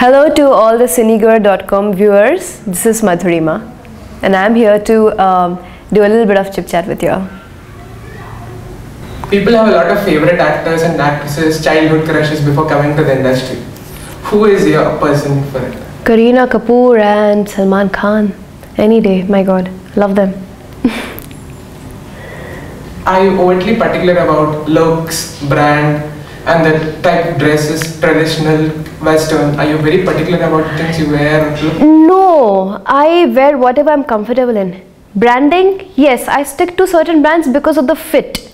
Hello to all the Cinegirl.com viewers. This is Madhurima, and I'm here to do a little bit of chit chat with you. People have a lot of favorite actors and actresses, childhood crushes before coming to the industry. Who is your person for it? Kareena Kapoor and Salman Khan. Any day, my God, love them. Are you overtly particular about looks, brand, and the type of dresses, traditional, western? Are you very particular about the things you wear? No, I wear whatever I'm comfortable in. Branding, yes, I stick to certain brands because of the fit.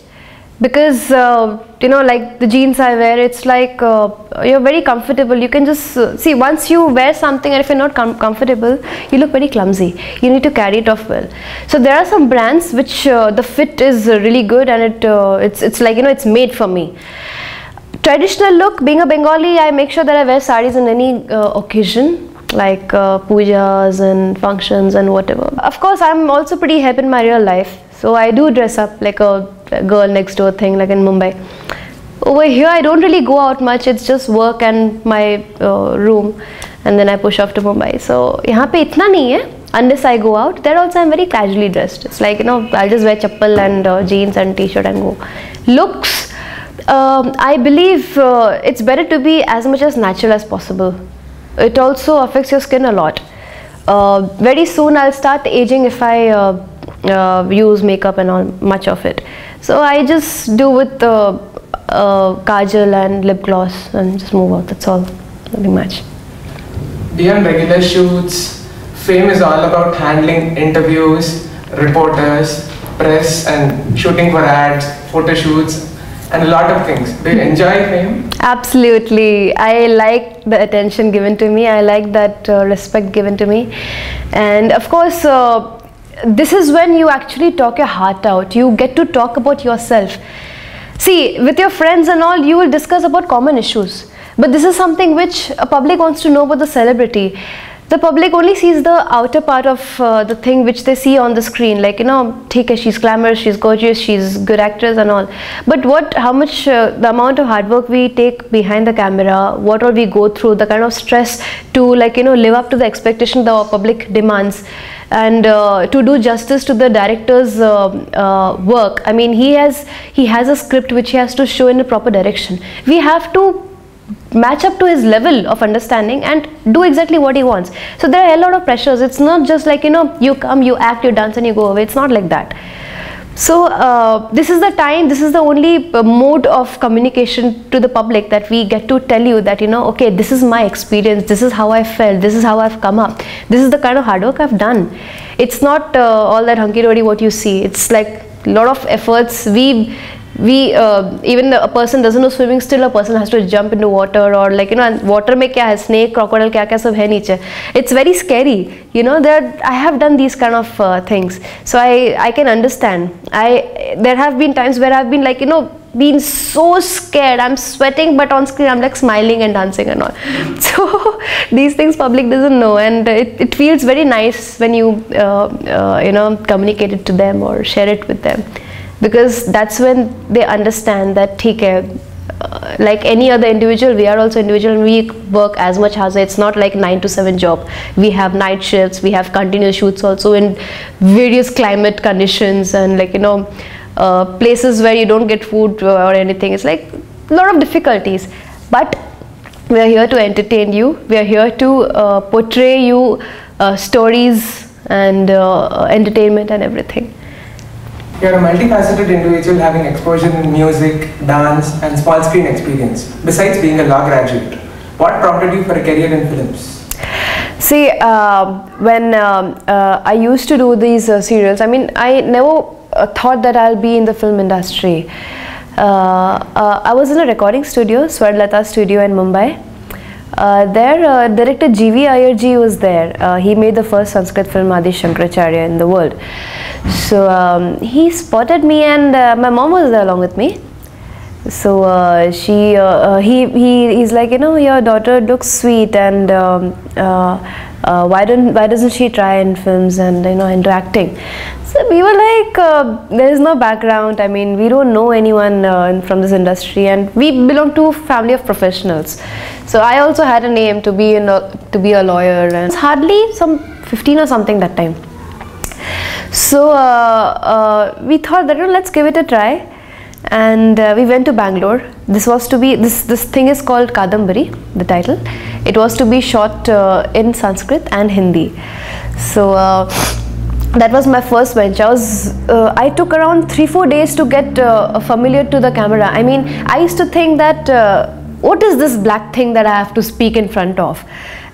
Because like the jeans I wear, it's like you're very comfortable. You can just see, once you wear something and if you're not comfortable, you look very clumsy. You need to carry it off well. So there are some brands which the fit is really good, and it's like it's made for me. Traditional look, being a Bengali, I make sure that I wear sarees in any occasion, like pujas and functions and whatever. Of course, I'm also pretty hip in my real life, so I do dress up like a girl next door thing, like in Mumbai. Over here, I don't really go out much. It's just work and my room, and then I push off to Mumbai. So यहाँ पे इतना नहीं है. Unless I go out, there also I'm very casually dressed. It's like I'll just wear chappal and jeans and t-shirt and go. Looks. I believe it's better to be as much as natural as possible. It also affects your skin a lot. Very soon I'll start aging if I use makeup and all much of it. So I just do with kajal and lip gloss and just move out. That's all. Nothing much. Beyond regular shoots, fame is all about handling interviews, reporters, press, and shooting for ads, photo shoots, and a lot of things. Do you enjoy fame? Absolutely. I like the attention given to me. I like that respect given to me. And of course, this is when you actually talk your heart out. You get to talk about yourself. See, with your friends and all, you will discuss about common issues. But this is something which a public wants to know about the celebrity. The public only sees the outer part of the thing which they see on the screen, like she's glamorous, she's gorgeous, she's good actress and all. But how much the amount of hard work we take behind the camera, what all we go through, the kind of stress to live up to the expectation the public demands, and to do justice to the director's work. I mean, he has a script which he has to show in a proper direction. We have to match up to his level of understanding and do exactly what he wants. So there are a lot of pressures. It's not just like you come, you act, you dance and you go away. It's not like that. So this is the time, this is the only mode of communication to the public that we get to tell you that okay, this is my experience, this is how I felt, this is how I've come up, this is the kind of hard work I've done. It's not all that hunky-dory what you see. It's like a lot of efforts. Even a person doesn't know swimming, still a person has to jump into water, or and water mein kya hai, snake, crocodile, kya sab hai niche. It's very scary, I have done these kind of things, so I can understand. There have been times where I've been been so scared, I'm sweating, but on screen I'm like smiling and dancing and all. So these things public doesn't know, and it feels very nice when you communicate it to them or share it with them. Because that's when they understand that like any other individual, we are also individual, and we work as much as it's not like 9 to 7 job. We have night shifts, we have continuous shoots also in various climate conditions, and places where you don't get food or anything. It's like a lot of difficulties, but we are here to entertain you. We are here to portray you stories and entertainment and everything. You're a multifaceted individual having exposure in music, dance, and small screen experience. Besides being a law graduate, what prompted you for a career in films? See, when I used to do these serials, I mean, I never thought that I'll be in the film industry. I was in a recording studio, Swarlata studio in Mumbai. There, director G.V. Iyer was there. He made the first Sanskrit film Adi Shankaracharya in the world. So he spotted me, and my mom was there along with me. So he's like, your daughter looks sweet, and why doesn't she try in films and into acting? So we were like, there is no background. I mean, we don't know anyone from this industry, and we belong to a family of professionals. So I also had an aim to be a lawyer, and it's hardly some 15 or something that time. So we thought that let's give it a try, and we went to Bangalore. This was to be this thing is called Kadambari, the title. It was to be shot in Sanskrit and Hindi. So that was my first venture. I took around 3-4 days to get familiar to the camera. I mean, I used to think that what is this black thing that I have to speak in front of,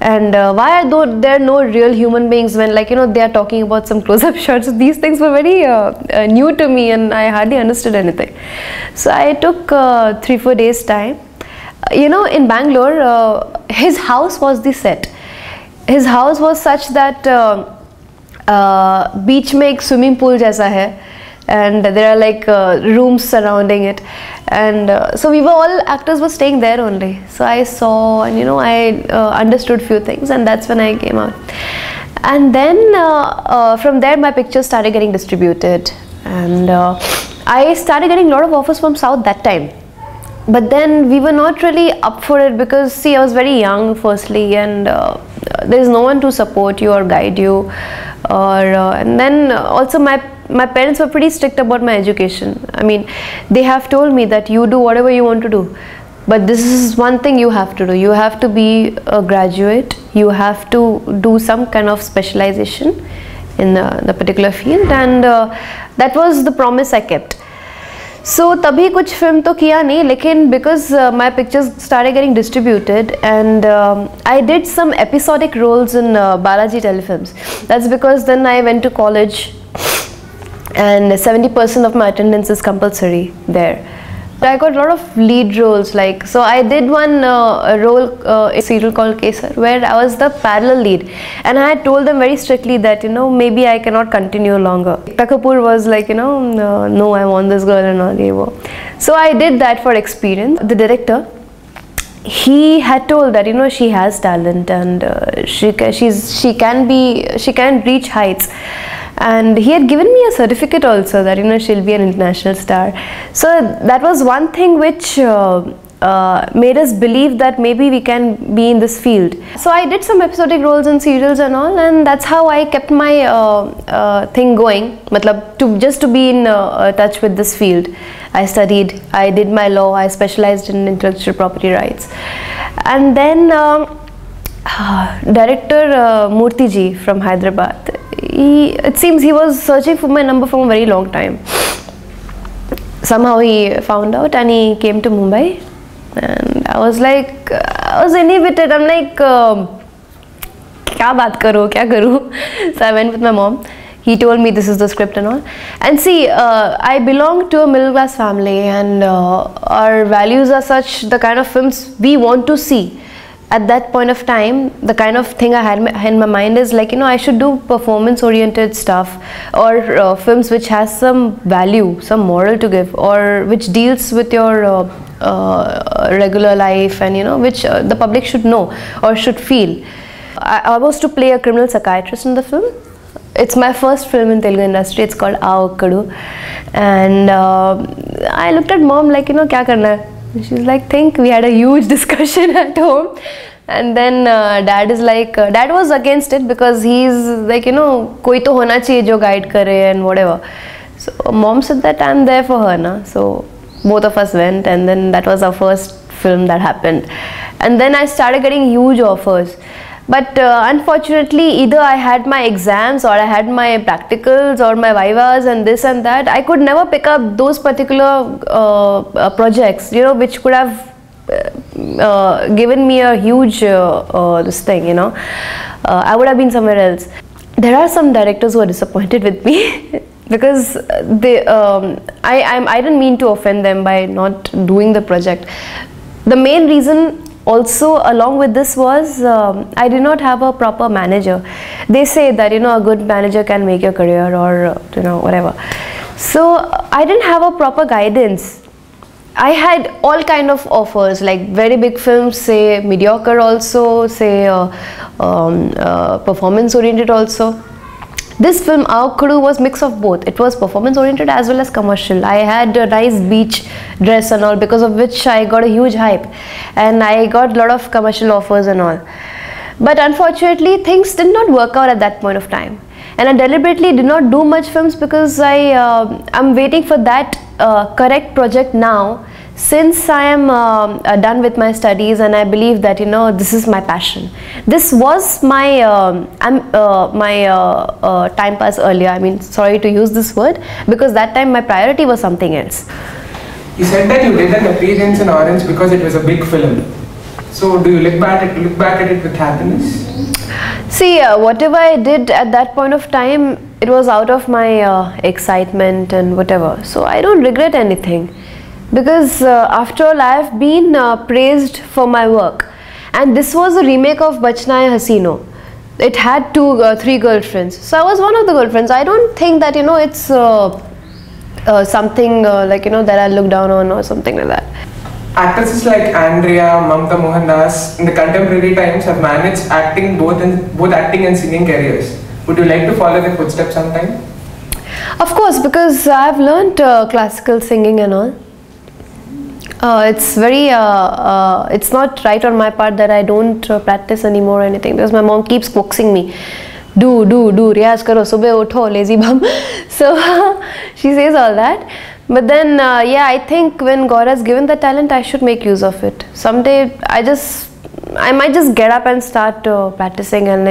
and why are there no real human beings when, like, they are talking about some close-up shots. These things were very new to me, and I hardly understood anything. So I took 3-4 days time. In Bangalore, his house was the set. His house was such that beach में एक swimming pool जैसा है, and there are like rooms surrounding it, and so we were all actors were staying there only. So I saw, and I understood few things, and that's when I came out. And then from there my pictures started getting distributed, and I started getting a lot of offers from South that time. But then we were not really up for it, because see, I was very young firstly, and there is no one to support you or guide you, and then also my parents were pretty strict about my education. I mean, they have told me that you do whatever you want to do, but this is one thing you have to do. You have to be a graduate, you have to do some kind of specialization in the particular field, and that was the promise I kept. So तभी कुछ film तो किया नहीं, लेकिन because my pictures started getting distributed, and I did some episodic roles in Balaji telefilms. That's because then I went to college, and 70% of my attendance is compulsory there. I got a lot of lead roles, like, so I did one role in a serial called Kesar, where I was the parallel lead, and I had told them very strictly that maybe I cannot continue longer. Ekta Kapoor was like, no, I want this girl and all. So I did that for experience. The director, he had told that she has talent, and she can reach heights. And he had given me a certificate also that she'll be an international star. So that was one thing which made us believe that maybe we can be in this field. So I did some episodic roles in serials and all, and that's how I kept my thing going. Just to be in touch with this field. I studied, I did my law, I specialized in intellectual property rights, and then director Murthy ji from Hyderabad. It seems he was searching for my number for a very long time. Somehow he found out, and he came to Mumbai, and I was inhibited. I'm like, kya baat karo, kya karu? So I went with my mom. He told me this is the script and all. And see, I belong to a middle class family, and our values are such, the kind of films we want to see. At that point of time, the kind of thing I had in my mind is like, I should do performance oriented stuff, or films which has some value, some moral to give, or which deals with your regular life, and which the public should know or should feel. I was to play a criminal psychiatrist in the film. It's my first film in Telugu industry. It's called Avakadu, and I looked at mom like, kya karna hai? She's like, think. We had a huge discussion at home, and then dad is like, dad was against it, because he's like, koi to hona chahiye jo guide kare and whatever. So mom said that I'm there for her, na. So both of us went, and then that was our first film that happened. And then I started getting huge offers. But unfortunately, either I had my exams, or I had my practicals, or my vivas, and this and that. I could never pick up those particular projects, which could have given me a huge this thing, I would have been somewhere else. There are some directors who are disappointed with me because I didn't mean to offend them by not doing the project. The main reason also along with this was I did not have a proper manager. They say that a good manager can make your career, or whatever. So I didn't have a proper guidance. I had all kind of offers, like very big films, say mediocre also, say performance oriented also. This film, Our Kudu, was mix of both. It was performance oriented as well as commercial. I had a nice beach dress and all, because of which I got a huge hype, and I got a lot of commercial offers and all. But unfortunately, things did not work out at that point of time, and I deliberately did not do much films because I'm waiting for that correct project now, since I am done with my studies, and I believe that this is my passion. This was my time pass earlier. I mean, sorry to use this word, because that time my priority was something else. You said that you did an appearance in Orange because it was a big film. So do you look back at it with happiness? See, whatever I did at that point of time, it was out of my excitement and whatever. So I don't regret anything, because after all, I have been praised for my work. And this was a remake of Bachna Hai Hasino. It had three girlfriends. So I was one of the girlfriends. I don't think that it's something like that I look down on or something like that. Actresses like Andrea, Mamta Mohandas in the contemporary times have managed acting both acting and singing careers. Would you like to follow their footsteps sometime? Of course, because I have learnt classical singing and all. It's very it's not right on my part that I don't practice anymore or anything, because my mom keeps coaxing me, do riyaz karo, subah utho, lazy bum. So she says all that. But then yeah, I think when God has given the talent, I should make use of it. Someday I might just get up and start practicing, and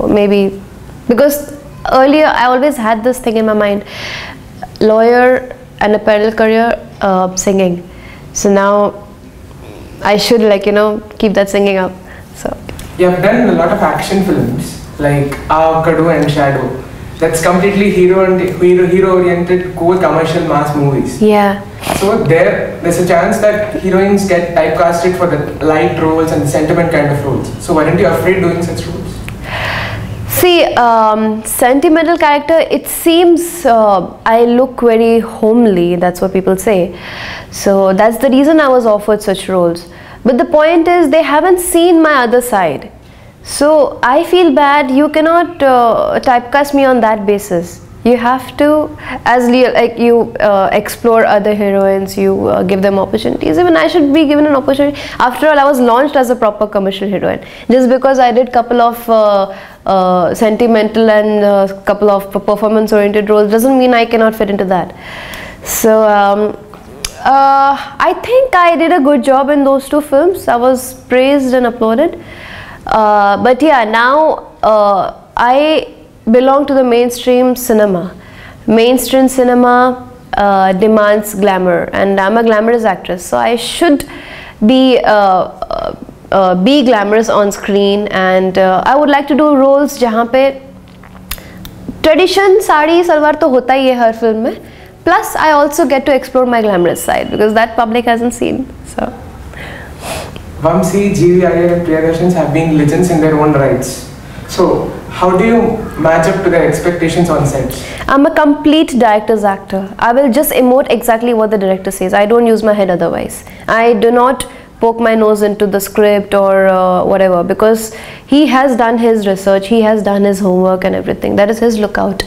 maybe, because earlier I always had this thing in my mind, lawyer and a parallel career, singing. So now I should keep that singing up. So you have done a lot of action films like Kadu and Shadow. That's completely hero oriented, core commercial mass movies. Yeah. So there's a chance that heroines get typecasted for the light roles and sentiment kind of roles. So weren't you afraid doing such roles? See, sentimental character, it seems I look very homely, that's what people say. So that's the reason I was offered such roles. But the point is, they haven't seen my other side. So I feel bad. You cannot typecast me on that basis. You have to, as you explore other heroines, you give them opportunities. Even I should be given an opportunity. After all, I was launched as a proper commercial heroine. Just because I did couple of sentimental and couple of performance-oriented roles doesn't mean I cannot fit into that. So I think I did a good job in those two films. I was praised and applauded. But yeah, now I belong to the mainstream cinema. Mainstream cinema demands glamour, and I'm a glamorous actress, so I should be glamorous on screen. And I would like to do roles जहाँ पे tradition sari salwar तो होता ही है हर film में. Plus, I also get to explore my glamorous side, because that public hasn't seen. So. Vamsi, GV Iyer and Priyadarshan have been legends in their own rights. So, how do you match up to their expectations on set? I'm a complete director's actor. I will just emote exactly what the director says. I don't use my head otherwise. I do not poke my nose into the script or whatever, because he has done his research, he has done his homework and everything. That is his lookout.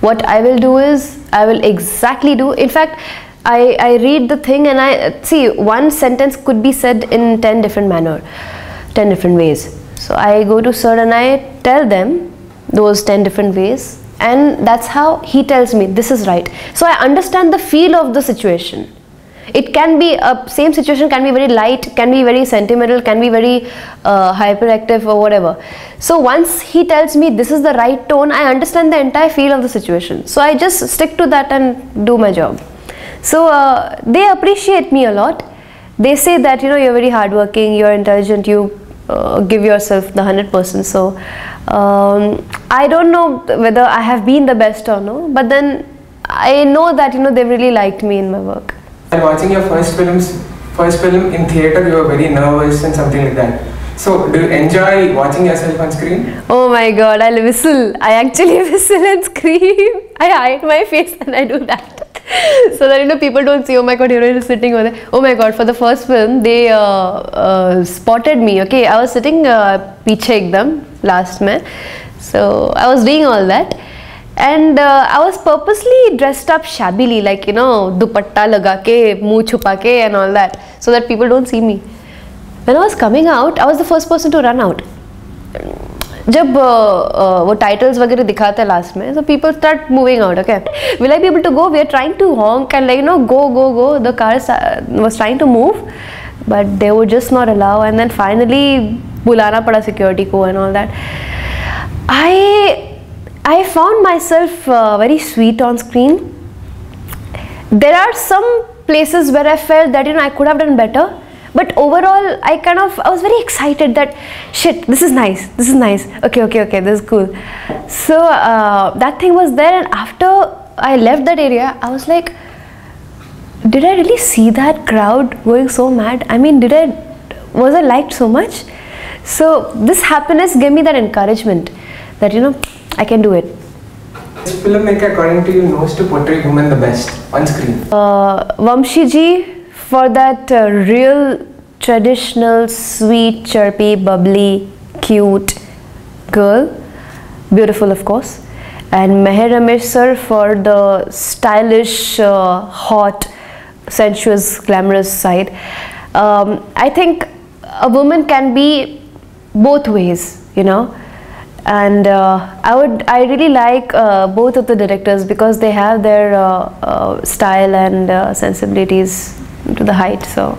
What I will do is, I will exactly do. In fact, I read the thing and I see one sentence could be said in 10 different manner, 10 different ways. So I go to sir and I tell them those 10 different ways, and that's how he tells me this is right. So I understand the feel of the situation. It can be a same situation, can be very light, can be very sentimental, can be very hyperactive or whatever. So once he tells me this is the right tone, I understand the entire feel of the situation. So I just stick to that and do my job. So they appreciate me a lot. They say that you're very hardworking, you're intelligent, you give yourself the 100%. So I don't know whether I have been the best or no, but then I know that they really liked me in my work. While watching your first film in theatre, you were very nervous and something like that. So do you enjoy watching yourself on screen? Oh my god, I'll whistle. I actually whistle and scream. I hide my face and I do that. So that, you know, people don't see, oh my god, heroine is sitting over there. Oh my god, for the first film they spotted me. Okay, I was sitting piche ekdam last mein, so I was doing all that, and I was purposely dressed up shabbily, like, you know, dupatta laga ke, muँh छुपा के and all that, so that people don't see me. When I was coming out, I was the first person to run out. जब वो titles वगैरह दिखाते हैं last में, so people start moving out. Okay, will I be able to go? We are trying to honk and, like, you know, go. The car was trying to move, but they would just not allow. And then finally, बुलाना पड़ा security को and all that. I found myself very sweet on screen. There are some places where I felt that, you know, I could have done better. But overall, I was very excited that, shit, this is nice. Okay, this is cool. So that thing was there, and after I left that area, I was like, did I really see that crowd going so mad? I mean, was I liked so much? So this happiness gave me that encouragement that, you know, I can do it. Which filmmaker, according to you, knows to portray women the best on screen? Vamshi ji, for that real, traditional, sweet, chirpy, bubbly, cute girl, beautiful of course, and Meher Ramesh sir for the stylish, hot, sensuous, glamorous side. I think a woman can be both ways, you know, and I really like both of the directors because they have their style and sensibilities to the height. So,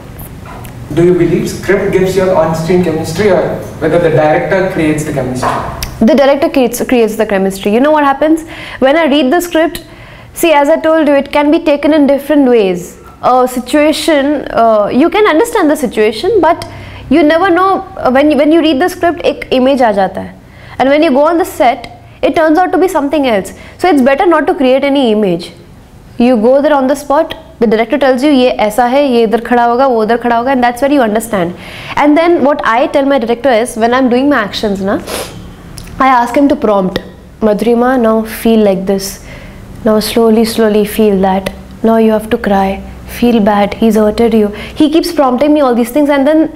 do you believe script gives you on-screen chemistry, or whether the director creates the chemistry? The director creates the chemistry. You know what happens when I read the script? See, as I told you, it can be taken in different ways. A situation, you can understand the situation, but you never know when you read the script, एक image आ जाता है, and when you go on the set, it turns out to be something else. So it's better not to create any image. You go there on the spot. The director tells you, ये ऐसा है, ये इधर खड़ा होगा, वो उधर खड़ा होगा, and that's where you understand. And then what I tell my director is, when I'm doing my actions, I ask him to prompt, Madhurima, now feel like this. Now slowly feel that. Now you have to cry. Feel bad. He's hurted you. He keeps prompting me all these things, and then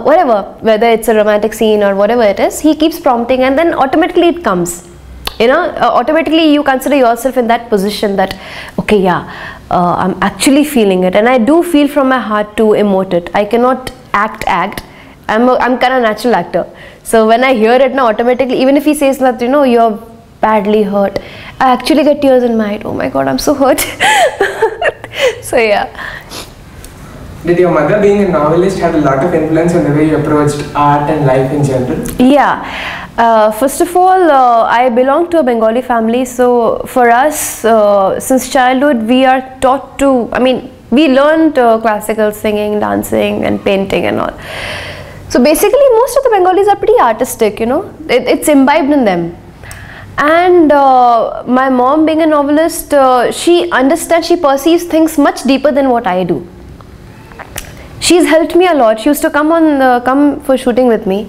whether it's a romantic scene or whatever it is, he keeps prompting, and then automatically it comes. You know, automatically you consider yourself in that position that, okay, yeah, I'm actually feeling it, and I do feel from my heart to emote it. I cannot act. I'm kind of natural actor. So when I hear it now, automatically, even if he says that, you know, you're badly hurt, I actually get tears in my eyes. Oh my God, I'm so hurt. So yeah. Did your mother, being a novelist, have a lot of influence on the way you approached art and life in general? Yeah. First of all, I belong to a Bengali family, so for us, since childhood, we are taught to, we learned classical singing, dancing and painting and all. So basically, most of the Bengalis are pretty artistic, you know, it's imbibed in them. And my mom, being a novelist, she perceives things much deeper than what I do. She's helped me a lot. She used to come for shooting with me.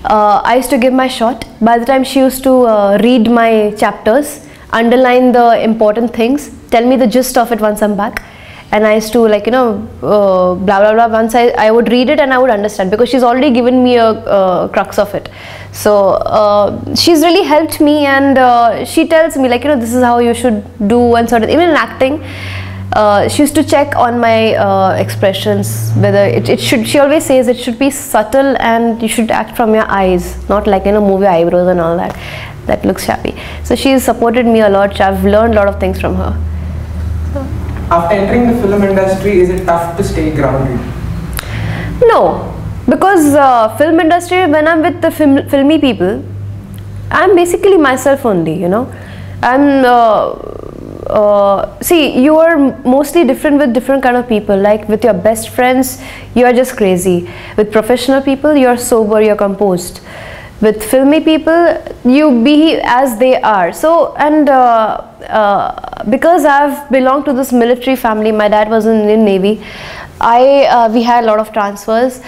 I used to give my shot. By the time she used to read my chapters, underline the important things, tell me the gist of it once I'm back, and I used to, like, you know, blah blah blah. Once I would read it and I would understand, because she's already given me a crux of it. So she's really helped me, and she tells me, like, you know, this is how you should do, and sort of, even in acting, she used to check on my expressions, whether it should, she always says it should be subtle and you should act from your eyes, not like, you know, move your eyebrows and all that looks shabby. So she's supported me a lot. I've learned a lot of things from her. After entering the film industry, is it tough to stay grounded? No, because film industry, when I'm with the filmy people, I'm basically myself only, you know. See, you are mostly different with different kind of people. Like with your best friends, you are just crazy. With professional people, you are sober, you're composed. With filmy people, you be as they are. So, and because I've belonged to this military family, my dad was in the Navy, we had a lot of transfers.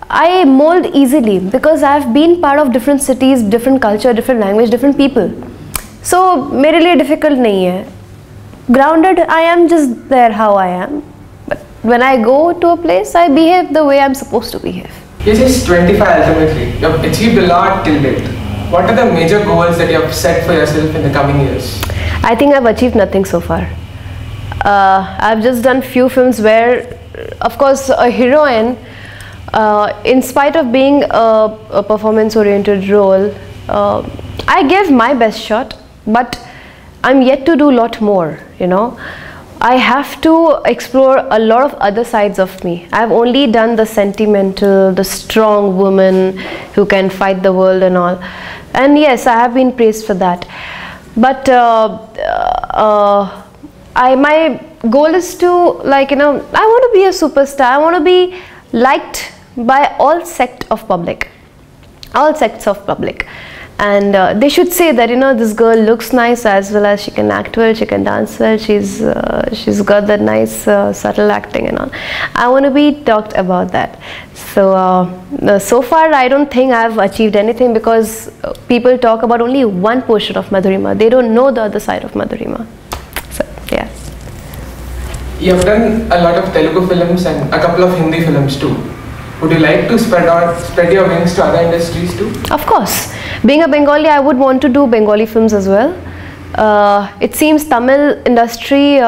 I mold easily because I've been part of different cities, different culture, different language, different people. So मेरे लिए difficult नहीं है. grounded. I am just there how I am. But when I go to a place, I behave the way I'm supposed to behave. You're just 25 ultimately. You have achieved a lot till date. What are the major goals that you have set for yourself in the coming years? I think I've achieved nothing so far. I've just done few films where, of course, a heroine, in spite of being a performance-oriented role, I gave my best shot, but I'm yet to do a lot more, you know. I have to explore a lot of other sides of me. I've only done the sentimental, the strong woman who can fight the world and all. And yes, I have been praised for that. But my goal is to, like, you know, I want to be a superstar. I want to be liked by all sects of public. And they should say that, you know, this girl looks nice, as well as she can act well, she can dance well, she's got that nice subtle acting and all. I want to be talked about that. So far I don't think I've achieved anything, because people talk about only one portion of Madhurima. They don't know the other side of Madhurima. So yeah. You have done a lot of Telugu films and a couple of Hindi films too. Would you like to spread your wings to other industries too? Of course. Being a Bengali, I would want to do Bengali films as well. It seems Tamil industry,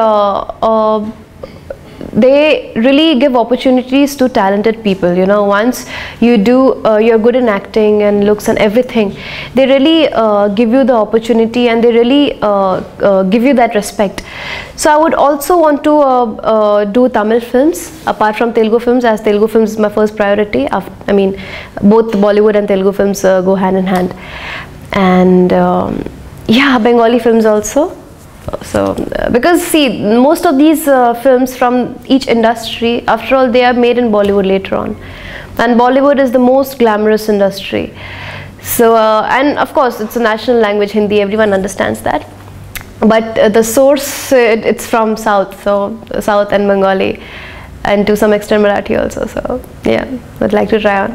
they really give opportunities to talented people, you know. Once you do, you're good in acting and looks and everything, they really give you the opportunity, and they really give you that respect. So I would also want to do Tamil films apart from Telugu films, as Telugu films is my first priority. I mean, both Bollywood and Telugu films go hand in hand. And yeah, Bengali films also. So because see, most of these films from each industry, after all, they are made in Bollywood later on, and Bollywood is the most glamorous industry. So and of course it's a national language, Hindi, everyone understands that, but the source, it's from South, so South and Bengali, and to some extent Marathi also. So yeah, I'd like to try on.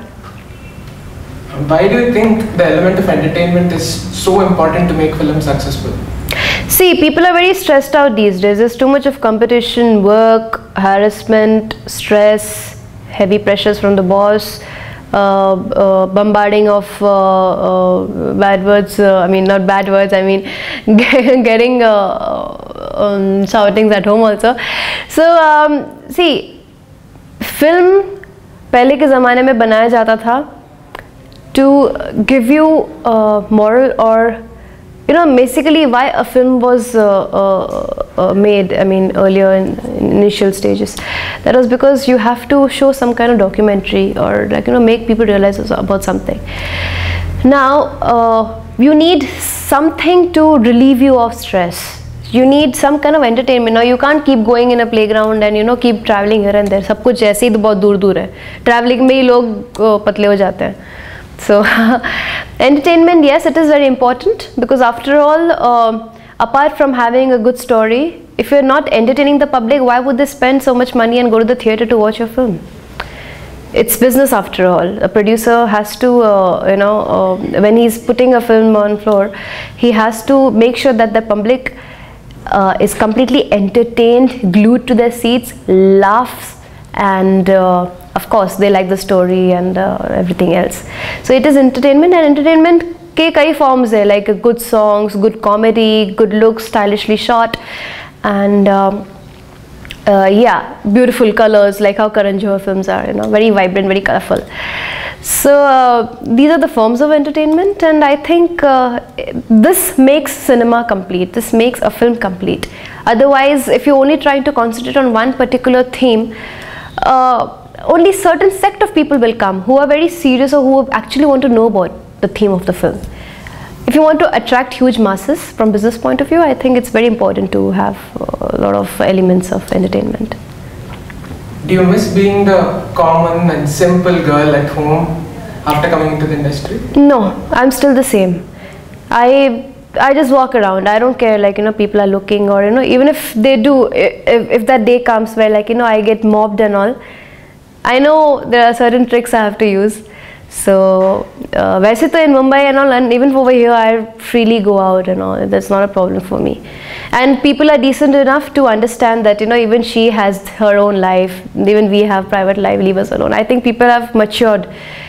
Why do you think the element of entertainment is so important to make films successful? See, people are very stressed out these days. There's too much of competition, work, harassment, stress, heavy pressures from the boss, bombarding of bad words, I mean not bad words, I mean getting shoutings at home also. So see, film पहले के ज़माने में बनाया जाता था to give you moral, or you know, basically why a film was made, I mean earlier in initial stages, that was because you have to show some kind of documentary, or like, you know, make people realize about something. Now you need something to relieve you of stress. You need some kind of entertainment. Now you can't keep going in a playground and, you know, keep traveling here and there. सब कुछ ऐसे ही तो बहुत दूर दूर है. Traveling में ही लोग पतले हो जाते हैं. So entertainment, yes, it is very important, because after all, apart from having a good story, if you're not entertaining the public, why would they spend so much money and go to the theater to watch your film? It's business after all. A producer has to, you know, when he's putting a film on floor, he has to make sure that the public is completely entertained, glued to their seats, laughs, and of course they like the story and everything else. So it is entertainment, and entertainment के कई forms है, like good songs, good comedy, good looks, stylishly shot, and yeah, beautiful colors, like how Karan Johar films are, you know, very vibrant, very colorful. So these are the forms of entertainment, and I think this makes cinema complete. This makes a film complete. Otherwise, if you're only trying to concentrate on one particular theme, only certain sect of people will come who are very serious, or who actually want to know about the theme of the film. If you want to attract huge masses from business point of view, I think it's very important to have a lot of elements of entertainment. Do you miss being the common and simple girl at home after coming into the industry? No, I'm still the same. I just walk around. I don't care, like, you know, people are looking, or, you know, even if they do, if that day comes where, like, you know, I get mobbed and all, I know there are certain tricks I have to use. So, वैसे तो in Mumbai and all, and even over here, I freely go out and all. That's not a problem for me. And people are decent enough to understand that, you know, even she has her own life. Even we have private life. Leave us alone. I think people have matured.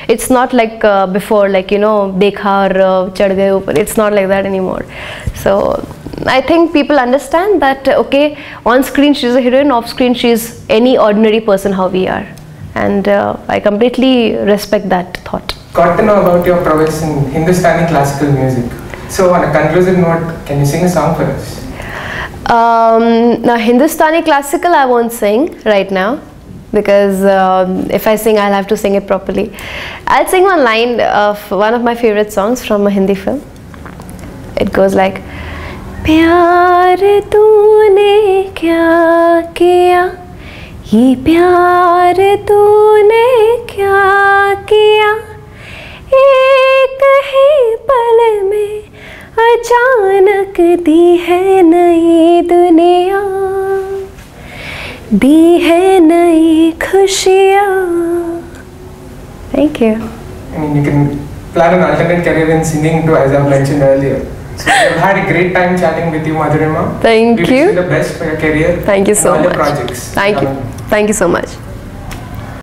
It's not like before, like, you know, dekha aur chad gaye upar. It's not like that anymore. So I think people understand that, okay, on screen she's a heroine, off screen she's any ordinary person how we are. And I completely respect that thought. Got to know about your prowess in Hindustani classical music. So on a conclusive note, can you sing a song for us? Now Hindustani classical I won't sing right now, because if I sing I'll have to sing it properly. I'll sing one line of one of my favorite songs from a Hindi film. It goes like, प्यार तूने क्या किया, ये प्यार तूने क्या किया, एक ही पल में अचानक दी है नई दुनिया, दी है नई खुशियाँ. Thank you. I mean, you can plan an alternate career in singing too, as I've mentioned earlier. So we've had a great time chatting with you, Madhurima. Thank you. We wish you the best for your career. Thank you so and all much. your projects. Thank you. Thank you so much.